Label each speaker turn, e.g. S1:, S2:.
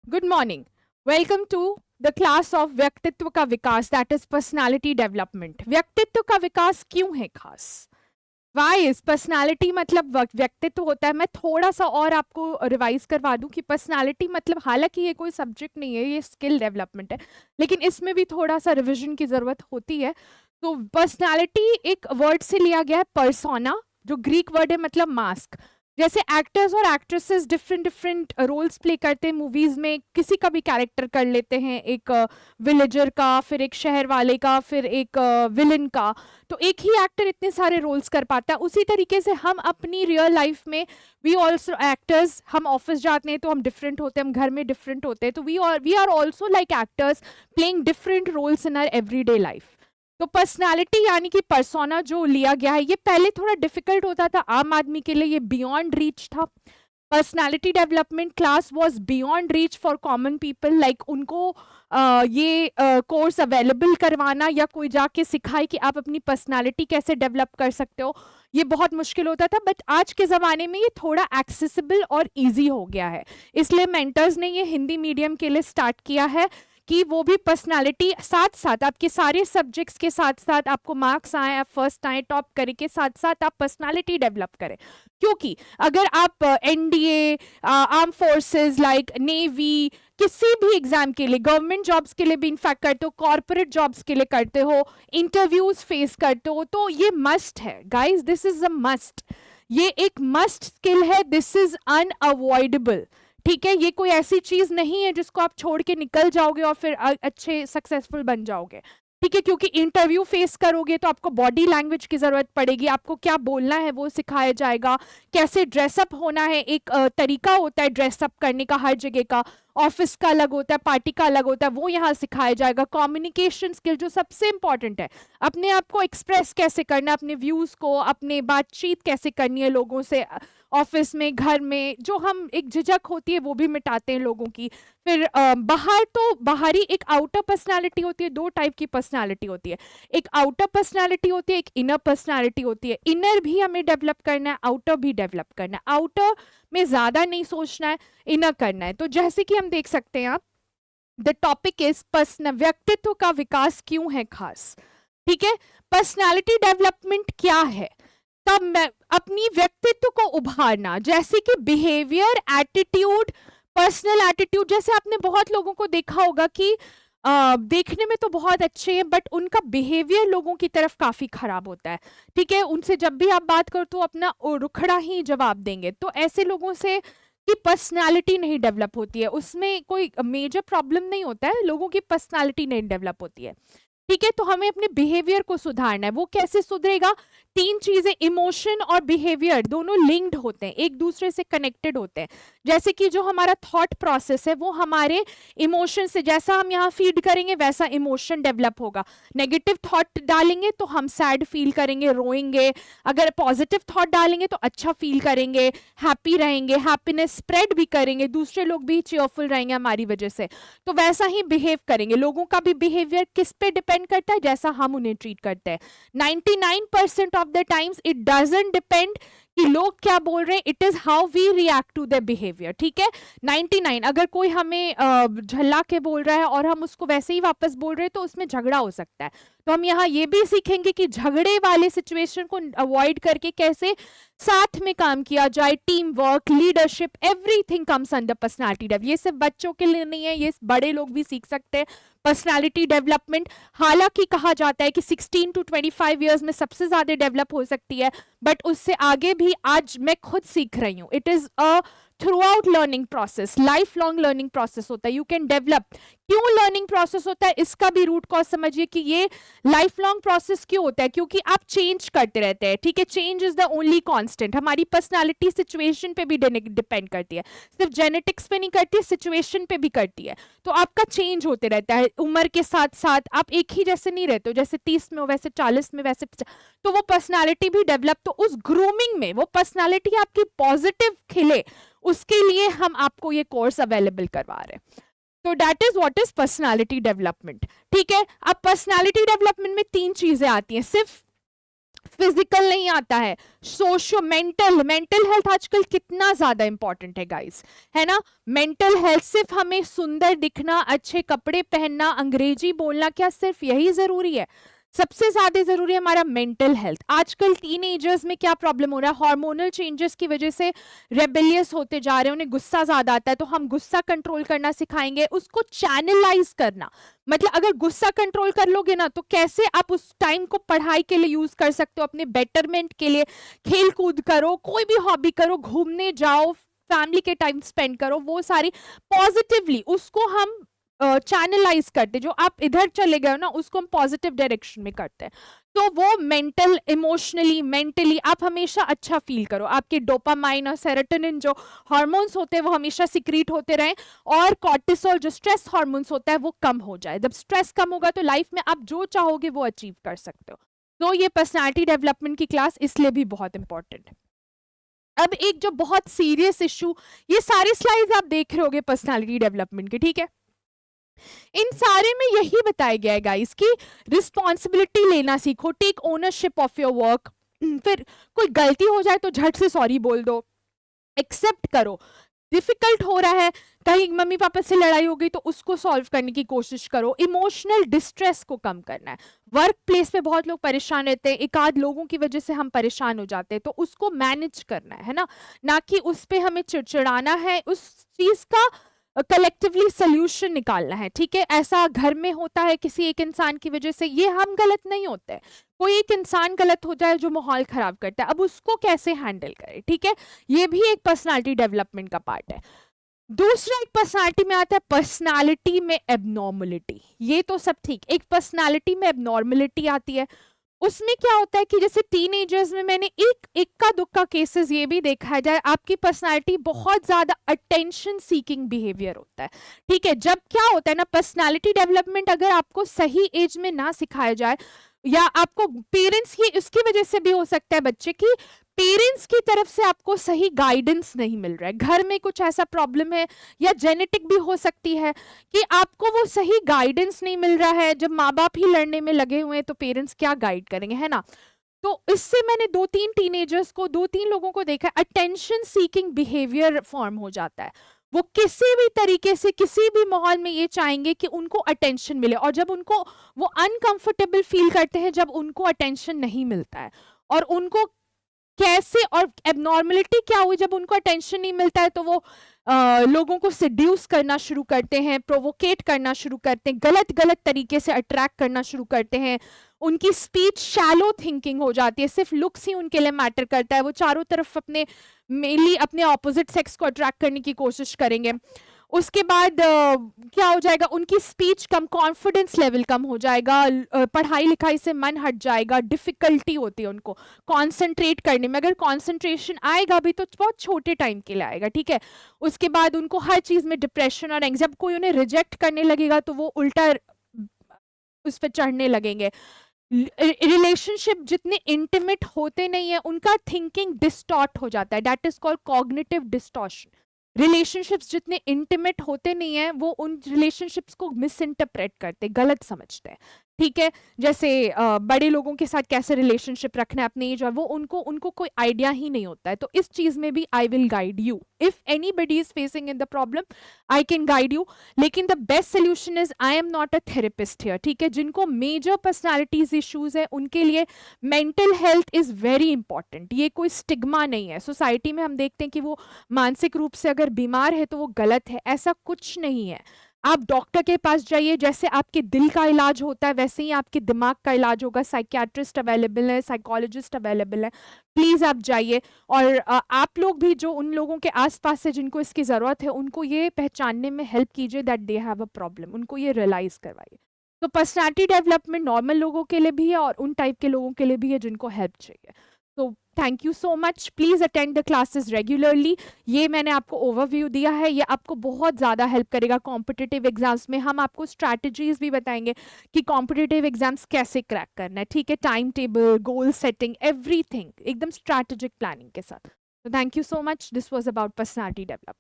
S1: Good morning. Welcome to the class of व्यक्तित्व का विकास, that is personality development. व्यक्तित्व का विकास क्यों है खास? Why is personality मतलब व्यक्तित्व होता है. मैं थोड़ा सा और आपको रिवाइज करवा दूं कि पर्सनालिटी मतलब, हालांकि ये कोई सब्जेक्ट नहीं है, ये स्किल डेवलपमेंट है, लेकिन इसमें भी थोड़ा सा रिविजन की जरूरत होती है. तो पर्सनालिटी एक वर्ड से लिया गया है, पर्सोना, जो ग्रीक वर्ड है मतलब मास्क. जैसे एक्टर्स और actresses different different roles play करते हैं मूवीज में, किसी का भी कैरेक्टर कर लेते हैं, एक विलेजर का, फिर एक शहर वाले का, फिर एक विलन का. तो एक ही एक्टर इतने सारे रोल्स कर पाता है. उसी तरीके से हम अपनी रियल लाइफ में वी ऑल्सो एक्टर्स, हम ऑफिस जाते हैं तो हम डिफरेंट होते हैं, हम घर में डिफरेंट होते हैं. तो we are also like actors playing different roles in our everyday life. तो पर्सनालिटी यानी कि पर्सोना जो लिया गया है, ये पहले थोड़ा डिफिकल्ट होता था आम आदमी के लिए, ये बियॉन्ड रीच था. Personality development class was beyond reach for common people. Like उनको ये कोर्स अवेलेबल करवाना या कोई जाके सिखाए कि आप अपनी पर्सनालिटी कैसे डेवलप कर सकते हो, ये बहुत मुश्किल होता था. बट आज के ज़माने में ये थोड़ा एक्सेसिबल और इजी हो गया है. इसलिए मेंटर्स ने ये हिंदी मीडियम के लिए स्टार्ट किया है कि वो भी पर्सनालिटी साथ साथ, आपके सारे सब्जेक्ट्स के साथ साथ आपको मार्क्स आए, आप फर्स्ट आए, टॉप करे के साथ साथ आप पर्सनालिटी डेवलप करें. क्योंकि अगर आप NDA, arm forces like navy, किसी भी एग्जाम के लिए, गवर्नमेंट जॉब्स के लिए भी इनफैक्ट करते हो, कॉर्पोरेट जॉब्स के लिए करते हो, इंटरव्यूज फेस करते हो, तो ये मस्ट है guys, this is a must. ये एक मस्ट स्किल है, दिस इज अनअवॉइडेबल. ठीक है, ये कोई ऐसी चीज नहीं है जिसको आप छोड़ के निकल जाओगे और फिर अच्छे सक्सेसफुल बन जाओगे. ठीक है, क्योंकि इंटरव्यू फेस करोगे तो आपको बॉडी लैंग्वेज की जरूरत पड़ेगी, आपको क्या बोलना है वो सिखाया जाएगा, कैसे ड्रेसअप होना है, एक तरीका होता है ड्रेसअप करने का हर जगह का, ऑफिस का अलग होता है, पार्टी का अलग होता है, वो यहाँ सिखाया जाएगा. कम्युनिकेशन स्किल जो सबसे इंपॉर्टेंट है, अपने आप को एक्सप्रेस कैसे करना है, अपने व्यूज को, अपने बातचीत कैसे करनी है लोगों से, ऑफिस में, घर में, जो हम एक झिझक होती है वो भी मिटाते हैं लोगों की. फिर बाहर तो बाहरी एक आउटर पर्सनालिटी होती है. दो टाइप की पर्सनालिटी होती है, एक आउटर पर्सनालिटी होती है, एक इनर पर्सनालिटी होती है. इनर भी हमें डेवलप करना है, आउटर भी डेवलप करना है. आउटर में ज्यादा नहीं सोचना है, इनर करना है. तो जैसे कि हम देख सकते हैं, आप द टॉपिक इज व्यक्तित्व का विकास क्यों है खास. ठीक है, पर्सनालिटी डेवलपमेंट क्या है, तब मैं अपनी व्यक्तित्व को उभारना, जैसे कि बिहेवियर, एटीट्यूड, पर्सनल एटीट्यूड. जैसे आपने बहुत लोगों को देखा होगा कि देखने में तो बहुत अच्छे हैं बट उनका बिहेवियर लोगों की तरफ काफी खराब होता है. ठीक है, उनसे जब भी आप बात करो तो अपना रुखड़ा ही जवाब देंगे. तो ऐसे लोगों से की पर्सनालिटी नहीं डेवलप होती है, उसमें कोई मेजर प्रॉब्लम नहीं होता है, लोगों की पर्सनालिटी नहीं डेवलप होती है. ठीक है, तो हमें अपने बिहेवियर को सुधारना है. वो कैसे सुधरेगा, तीन चीजें, इमोशन और बिहेवियर दोनों लिंक्ड होते हैं, एक दूसरे से कनेक्टेड होते हैं. जैसे कि जो हमारा थॉट प्रोसेस है वो हमारे इमोशन से, जैसा हम यहाँ फीड करेंगे वैसा इमोशन डेवलप होगा. नेगेटिव थॉट डालेंगे तो हम सैड फील करेंगे, रोएंगे. अगर पॉजिटिव थॉट डालेंगे तो अच्छा फील करेंगे, हैप्पी रहेंगे, हैप्पीनेस स्प्रेड भी करेंगे, दूसरे लोग भी चेयरफुल रहेंगे हमारी वजह से. तो वैसा ही बिहेव करेंगे. लोगों का भी बिहेवियर किस पे डिपेंड करता है, जैसा हम उन्हें ट्रीट करते हैं. 99% of the times it doesn't depend कि लोग क्या बोल रहे हैं, it is how we react to the behaviour. ठीक है, 99, अगर कोई हमें झल्ला के बोल रहा है और हम उसको वैसे ही वापस बोल रहे हैं तो उसमें झगड़ा हो सकता है. तो हम यहाँ ये भी सीखेंगे कि झगड़े वाले सिचुएशन को अवॉइड करके कैसे साथ में काम किया जाए, team work, leadership, everything comes under personality development. ये सिर्फ बच्चों के लिए नहीं है, ये बड़े लोग भी सीख सकते हैं पर्सनालिटी डेवलपमेंट. हालांकि कहा जाता है कि 16 to 25 ईयर्स में सबसे ज्यादा डेवलप हो सकती है, बट उससे आगे भी आज मैं खुद सीख रही हूँ. It is a through out learning process, life long learning process होता है. You can develop. क्यों लर्निंग प्रोसेस होता है, इसका भी रूट कॉज समझिए कि ये लाइफ लॉन्ग प्रोसेस क्यों होता है, क्योंकि आप चेंज करते रहते हैं. ठीक है, change is the only constant. हमारी पर्सनालिटी सिचुएशन पे भी डिपेंड करती है, सिर्फ जेनेटिक्स पे नहीं करती है, सिचुएशन पे भी करती है. तो आपका चेंज होते रहता है उम्र के साथ साथ. आप एक ही जैसे नहीं रहते हो, जैसे 30 में हो वैसे 40 में वैसे, तो वो पर्सनालिटी भी डेवलप. तो उस ग्रूमिंग में वो पर्सनालिटी आपकी पॉजिटिव खिले, उसके लिए हम आपको ये कोर्स अवेलेबल करवा रहे हैं. तो that is what is personality development. ठीक है, अब पर्सनालिटी डेवलपमेंट में तीन चीजें आती हैं. सिर्फ फिजिकल नहीं आता है, सोशो मेंटल, मेंटल हेल्थ आजकल कितना ज्यादा इंपॉर्टेंट है गाइस, है ना। मेंटल हेल्थ सिर्फ हमें सुंदर दिखना, अच्छे कपड़े पहनना, अंग्रेजी बोलना, क्या सिर्फ यही जरूरी है? सबसे ज्यादा जरूरी है हमारा मेंटल हेल्थ। आजकल टीनेजर्स में क्या प्रॉब्लम हो रहा है, हार्मोनल चेंजेस की वजह से रेबेलियस होते जा रहे हैं, उन्हें गुस्सा ज्यादा आता है, तो हम गुस्सा कंट्रोल करना सिखाएंगे, उसको चैनलाइज करना। मतलब अगर गुस्सा कंट्रोल कर लोगे ना, तो कैसे आप उस टाइम को पढ़ाई के लिए यूज कर सकते हो, अपने बेटरमेंट के लिए, खेल कूद करो, कोई भी हॉबी करो, घूमने जाओ, फैमिली के टाइम स्पेंड करो, वो सारी पॉजिटिवली उसको हम चैनलाइज करते, जो आप इधर चले गए हो ना, उसको हम पॉजिटिव डायरेक्शन में करते हैं। तो वो मेंटल, इमोशनली, मेंटली आप हमेशा अच्छा फील करो, आपके डोपामाइन और सेरोटोनिन जो हार्मोन्स होते हैं वो हमेशा सिक्रीट होते रहें, और कॉर्टिसोल जो स्ट्रेस हार्मोन्स होता है वो कम हो जाए। जब स्ट्रेस कम होगा तो लाइफ में आप जो चाहोगे वो अचीव कर सकते हो। तो ये पर्सनालिटी डेवलपमेंट की क्लास इसलिए भी बहुत इंपॉर्टेंट है। अब एक जो बहुत सीरियस इशू, ये सारे स्लाइड्स आप देख रहे होगे पर्सनालिटी डेवलपमेंट के, ठीक है। इन सारे में यही बताया गया है गाइस कि रिस्पॉन्सिबिलिटी लेना सीखो, take ownership of your work. फिर कोई गलती हो जाए तो झट से सॉरी बोल दो, एक्सेप्ट करो। डिफिकल्ट हो रहा है, कहीं मम्मी पापा से लड़ाई हो गई तो उसको सॉल्व करने की कोशिश करो। इमोशनल डिस्ट्रेस को कम करना है। वर्क प्लेस पे बहुत लोग परेशान रहते हैं, एक आध लोगों की वजह से हम परेशान हो जाते हैं, तो उसको मैनेज करना है ना कि उस पे हमें चिड़चिड़ाना है, उस चीज का कलेक्टिवली सोल्यूशन निकालना है, ठीक है। ऐसा घर में होता है किसी एक इंसान की वजह से, ये हम गलत नहीं होते, कोई एक इंसान गलत हो जाए जो माहौल खराब करता है, अब उसको कैसे हैंडल करें, ठीक है। ये भी एक पर्सनालिटी डेवलपमेंट का पार्ट है। दूसरा एक पर्सनालिटी में आता है पर्सनालिटी में एबनॉर्मलिटी। ये तो सब ठीक, एक पर्सनालिटी में एबनॉर्मलिटी आती है। उसमें क्या होता है कि जैसे टीनेजर्स में मैंने एक इक्का दुक्का केसेस ये भी देखा है, आपकी पर्सनालिटी बहुत ज्यादा अटेंशन सीकिंग बिहेवियर होता है, ठीक है। जब क्या होता है ना, पर्सनालिटी डेवलपमेंट अगर आपको सही एज में ना सिखाया जाए, या आपको पेरेंट्स की, इसकी वजह से भी हो सकता है बच्चे की पेरेंट्स की तरफ से आपको सही गाइडेंस नहीं मिल रहा है, घर में कुछ ऐसा प्रॉब्लम है, या जेनेटिक भी हो सकती है कि आपको वो सही गाइडेंस नहीं मिल रहा है। जब माँ बाप ही लड़ने में लगे हुए हैं तो पेरेंट्स क्या गाइड करेंगे, है ना। तो इससे मैंने 2-3 टीनेजर्स को, 2-3 लोगों को देखा, अटेंशन सीकिंग बिहेवियर फॉर्म हो जाता है। वो किसी भी तरीके से किसी भी माहौल में ये चाहेंगे कि उनको अटेंशन मिले, और जब उनको वो अनकंफर्टेबल फील करते हैं जब उनको अटेंशन नहीं मिलता है, और उनको कैसे, और एबनॉर्मलिटी क्या हुई, जब उनको अटेंशन नहीं मिलता है तो वो लोगों को सिड्यूस करना शुरू करते हैं, प्रोवोकेट करना शुरू करते हैं, गलत गलत तरीके से अट्रैक्ट करना शुरू करते हैं। उनकी स्पीच शैलो थिंकिंग हो जाती है, सिर्फ लुक्स ही उनके लिए मैटर करता है, वो चारों तरफ अपने मेनली अपने ऑपोजिट सेक्स को अट्रैक्ट करने की कोशिश करेंगे। उसके बाद क्या हो जाएगा, उनकी स्पीच कम, कॉन्फिडेंस लेवल कम हो जाएगा, पढ़ाई लिखाई से मन हट जाएगा, डिफिकल्टी होती है उनको कंसंट्रेट करने में। अगर कंसंट्रेशन आएगा भी तो बहुत छोटे टाइम के लिए आएगा, ठीक है। उसके बाद उनको हर चीज में डिप्रेशन और एंग्जाइटी, जब कोई उन्हें रिजेक्ट करने लगेगा तो वो उल्टा उस पर चढ़ने लगेंगे। रिलेशनशिप जितने इंटीमेट होते नहीं है, उनका थिंकिंग डिस्टॉर्ट हो जाता है, that is called cognitive distortion. Relationships जितने इंटीमेट होते नहीं है, वो उन रिलेशनशिप्स को मिस इंटरप्रेट करते, गलत समझते हैं, ठीक है। जैसे बड़े लोगों के साथ कैसे रिलेशनशिप रखना है अपने एज, और वो उनको कोई आइडिया ही नहीं होता है। तो इस चीज में भी I will guide you, if anybody is facing in the problem I can guide you. लेकिन the best solution is, I am not a therapist here, ठीक है। जिनको मेजर पर्सनालिटीज इश्यूज है उनके लिए mental health is very important, ये कोई stigma नहीं है। सोसाइटी में हम देखते हैं कि वो मानसिक रूप से अगर बीमार है तो वो गलत है, ऐसा कुछ नहीं है। आप डॉक्टर के पास जाइए, जैसे आपके दिल का इलाज होता है वैसे ही आपके दिमाग का इलाज होगा। साइकियाट्रिस्ट अवेलेबल है, साइकोलॉजिस्ट अवेलेबल है, प्लीज आप जाइए। और आप लोग भी जो उन लोगों के आसपास से जिनको इसकी जरूरत है, उनको ये पहचानने में हेल्प कीजिए that they have a problem, उनको ये रियलाइज करवाइए। तो पर्सनालिटी डेवलपमेंट नॉर्मल लोगों के लिए भी है और उन टाइप के लोगों के लिए भी है जिनको हेल्प चाहिए। तो thank you so much, please attend the classes regularly. ये मैंने आपको ओवरव्यू दिया है, ये आपको बहुत ज़्यादा हेल्प करेगा कॉम्पिटिटिव एग्जाम्स में। हम आपको स्ट्रैटेजीज भी बताएंगे कि कॉम्पिटिटिव एग्जाम्स कैसे क्रैक करना है, ठीक है। Time table, goal setting, everything एकदम स्ट्रैटेजिक प्लानिंग के साथ। तो thank you so much, this was about personality development.